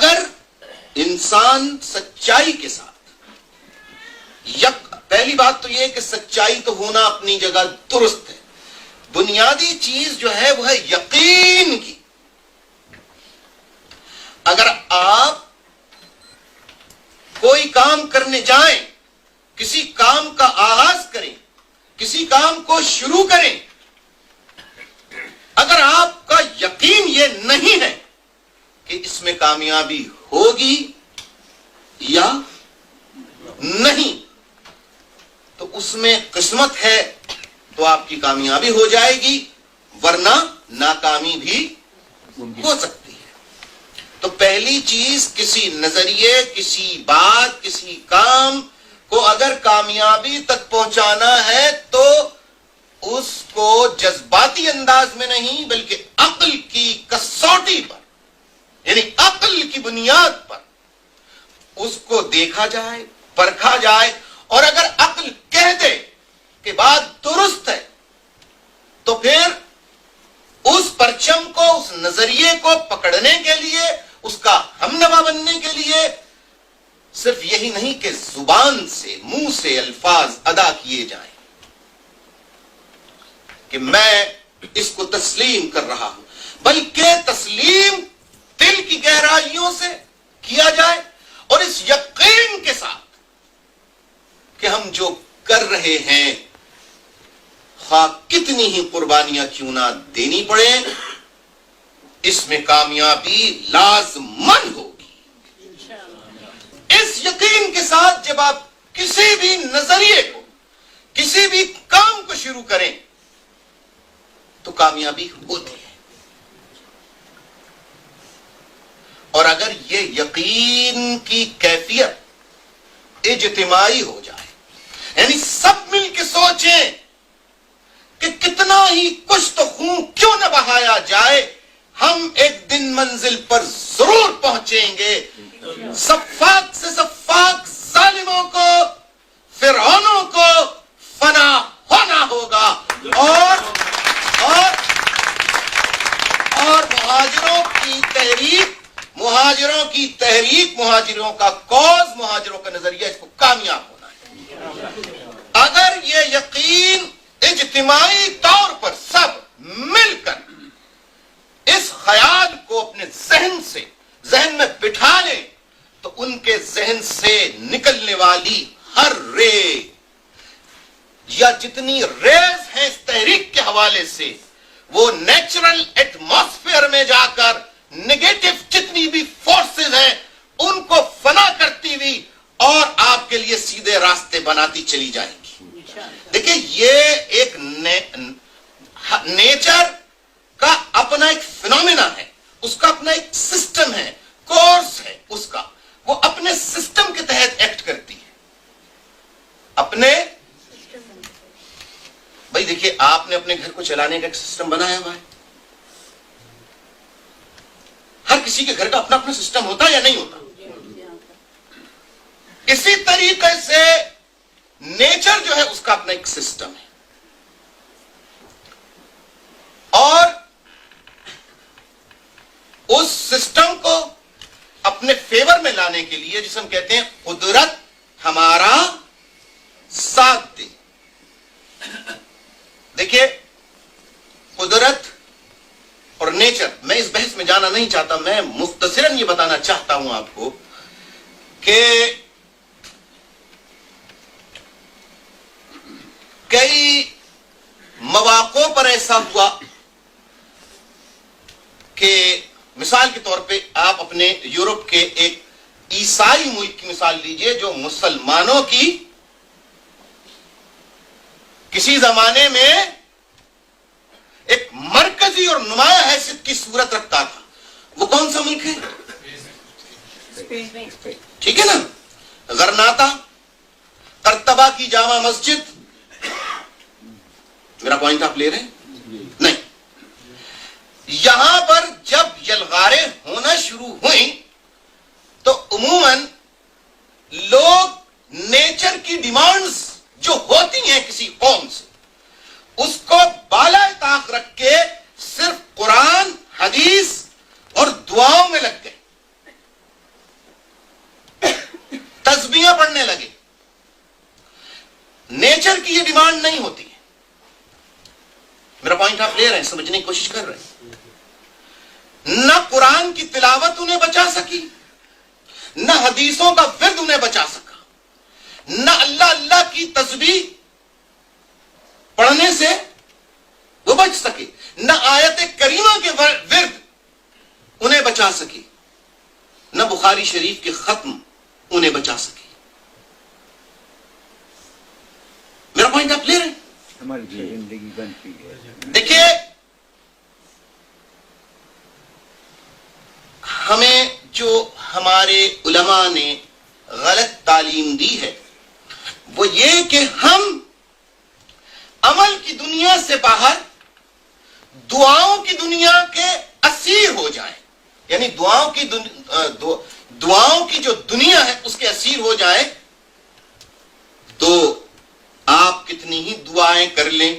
اگر انسان سچائی کے ساتھ پہلی بات تو یہ کہ سچائی تو ہونا اپنی جگہ درست ہے. بنیادی چیز جو ہے وہ ہے یقین کی. اگر آپ کوئی کام کرنے جائیں, کسی کام کا آغاز کریں, کسی کام کو شروع کریں, اگر آپ کا یقین یہ نہیں ہے کہ اس میں کامیابی ہوگی یا نہیں, تو اس میں قسمت ہے تو آپ کی کامیابی ہو جائے گی, ورنہ ناکامی بھی ہو سکتی ہے. تو پہلی چیز, کسی نظریے, کسی بات, کسی کام کو اگر کامیابی تک پہنچانا ہے تو اس کو جذباتی انداز میں نہیں بلکہ عقل کی کسوٹی پر, یعنی عقل کی بنیاد پر اس کو دیکھا جائے, پرکھا جائے, اور اگر عقل کہہ دے کہ بات درست ہے تو پھر اس پرچم کو, اس نظریے کو پکڑنے کے لیے, اس کا ہمنوا بننے کے لیے صرف یہی نہیں کہ زبان سے, منہ سے الفاظ ادا کیے جائیں کہ میں اس کو تسلیم کر رہا ہوں, بلکہ تسلیم دل کی گہرائیوں سے کیا جائے اور اس یقین کے ساتھ کہ ہم جو کر رہے ہیں خواہ کتنی ہی قربانیاں کیوں نہ دینی پڑے, اس میں کامیابی لازمن ہوگی. اس یقین کے ساتھ جب آپ کسی بھی نظریے کو, کسی بھی کام کو شروع کریں تو کامیابی ہوتی ہے. اور اگر یہ یقین کی کیفیت اجتماعی ہو جائے, یعنی سب مل کے سوچیں کہ کتنا ہی کچھ تو خون کیوں نہ بہایا جائے, ہم ایک دن منزل پر ضرور پہنچیں گے. صفاق سے صفاق ظالموں کو, فرعونوں کو فنا ہونا ہوگا, اور مہاجروں کا کوز, مہاجروں کا نظریہ, اس کو کامیاب ہونا ہے. اگر یہ یقین اجتماعی طور پر سب مل کر اس خیال کو اپنے ذہن میں بٹھا لیں تو ان کے ذہن سے نکلنے والی ہر رے یا جتنی ریز ہیں اس تحریک کے حوالے سے, وہ نیچرل ایٹماسفیئر میں جا کر نیگیٹو جتنی بھی فورسز ہیں ان کو فنا کرتی ہوئی اور آپ کے لیے سیدھے راستے بناتی چلی جائیں گی. دیکھیں, یہ ایک نیچر کا اپنا ایک فینومینا ہے, اس کا اپنا ایک سسٹم ہے, کورس ہے اس کا, وہ اپنے سسٹم کے تحت ایکٹ کرتی ہے. اپنے بھائی دیکھیے, آپ نے اپنے گھر کو چلانے کا ایک سسٹم بنایا ہوا ہے. ہر کسی کے گھر کا اپنا اپنا سسٹم ہوتا ہے یا نہیں ہوتا؟ اسی طریقے سے نیچر جو ہے اس کا اپنا ایک سسٹم ہے, اور اس سسٹم کو اپنے فیور میں لانے کے لیے, جسے ہم کہتے ہیں قدرت ہمارا ساتھ دے. دیکھیے, قدرت اور نیچر, میں اس بحث میں جانا نہیں چاہتا, میں مختصراً یہ بتانا چاہتا ہوں آپ کو کہ کئی مواقعوں پر ایسا ہوا کہ مثال کے طور پہ آپ اپنے یورپ کے ایک عیسائی ملک کی مثال لیجئے جو مسلمانوں کی کسی زمانے میں ایک مرکزی اور نمایاں حیثیت کی صورت رکھتا تھا. وہ کون سا ملک ہے؟ ٹھیک ہے نا, غرناطہ, قرطبہ کی جامع مسجد. میرا پوائنٹ آپ لے رہے ہیں؟ نہیں. یہاں پر جب یلغاریں ہونا شروع ہوئیں تو عموماً لوگ نیچر کی ڈیمانڈز جو ہوتی ہیں کسی قوم سے, اس کو بالا طاق رکھ کے صرف قرآن, حدیث اور دعاؤں میں لگ گئے. سمجھنے کی کوشش کر رہے ہیں. نہ قرآن کی تلاوت انہیں بچا سکی, نہ حدیثوں کا ورد انہیں بچا سکا, نہ اللہ اللہ کی تسبیح پڑھنے سے وہ بچ سکے, نہ آیت کریمہ کے ورد انہیں بچا سکی, نہ بخاری شریف کے ختم انہیں بچا سکے. میرا پوائنٹ آپ لے رہے ہیں؟ ہماری زندگی بنتی ہے. دیکھیے, ہمیں جو ہمارے علماء نے غلط تعلیم دی ہے وہ یہ کہ ہم عمل کی دنیا سے باہر دعاؤں کی دنیا کے اسیر ہو جائیں, یعنی دعاؤں کی جو دنیا ہے اس کے اسیر ہو جائیں. تو آپ کتنی ہی دعائیں کر لیں,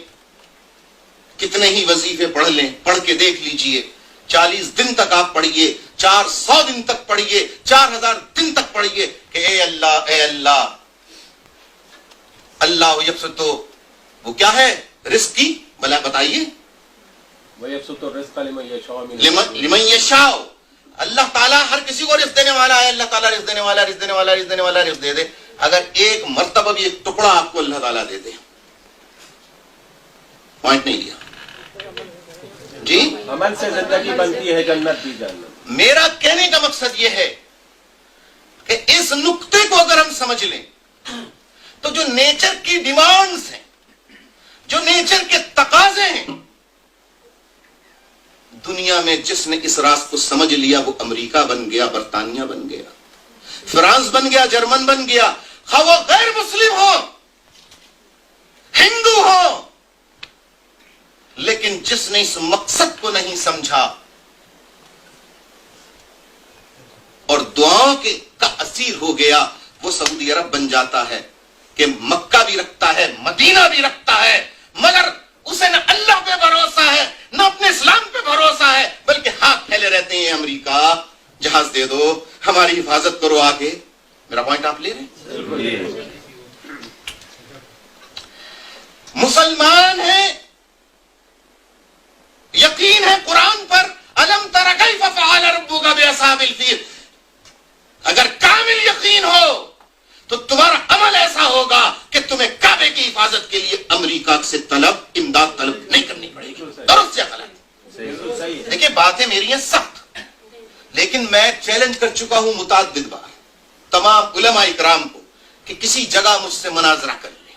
کتنے ہی وظیفے پڑھ لیں, پڑھ کے دیکھ لیجئے, 40 دن تک آپ پڑھیے, 400 دن تک پڑھیے, 4000 دن تک پڑھیے کہ اے اللہ اللہ یبسط, تو وہ کیا ہے رزق کی, بلا بتائیے, لمن یشاء, اللہ تعالیٰ ہر کسی کو رزق دینے والا ہے, اللہ تعالیٰ رزق دینے والا, رزق دینے والا, رزق دینے والا, رزق دے دے. اگر ایک مرتبہ بھی ایک ٹکڑا آپ کو اللہ تعالیٰ دے دے, پوائنٹ نہیں لیا جی, عمل سے زندگی بنتی ہے, جنت بھی جنت. میرا کہنے کا مقصد یہ ہے کہ اس نقطے کو اگر ہم سمجھ لیں تو جو نیچر کی ڈیمانڈز ہیں, جو نیچر کے تقاضے ہیں, دنیا میں جس نے اس راز کو سمجھ لیا وہ امریکہ بن گیا, برطانیہ بن گیا, فرانس بن گیا, جرمن بن گیا, خواہ وہ غیر مسلم ہو, ہندو ہو, لیکن جس نے اس مقصد کو نہیں سمجھا اور دعاؤں کا اسیر ہو گیا, وہ سعودی عرب بن جاتا ہے کہ مکہ بھی رکھتا ہے, مدینہ بھی رکھتا ہے, مگر اسے نہ اللہ پہ بھروسہ ہے نہ اپنے اسلام پہ بھروسہ ہے, بلکہ ہاتھ پھیلے رہتے ہیں, امریکہ جہاز دے دو, ہماری حفاظت کرو آگے. میرا پوائنٹ آپ لے رہے ہیں؟ مسلمان ہیں, یقین ہے قرآن پر, الم تر کیف فعل ربک باصحاب الفیل, اگر کامل یقین ہو تو تمہارا عمل ایسا ہوگا کہ تمہیں کعبے کی حفاظت کے لیے امریکہ سے امداد طلب نہیں کرنی پڑے گی. درست یا غلط؟ دیکھیں باتیں میری ہیں سخت, لیکن میں چیلنج کر چکا ہوں متعدد بار تمام علماء اکرام کو کہ کسی جگہ مجھ سے مناظرہ کر لیں,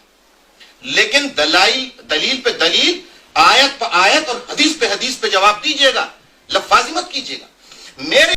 لیکن دلیل پہ دلیل, آیت پہ آیت اور حدیث پہ حدیث پہ جواب دیجیے گا, لفاظی مت کیجیے گا. میرے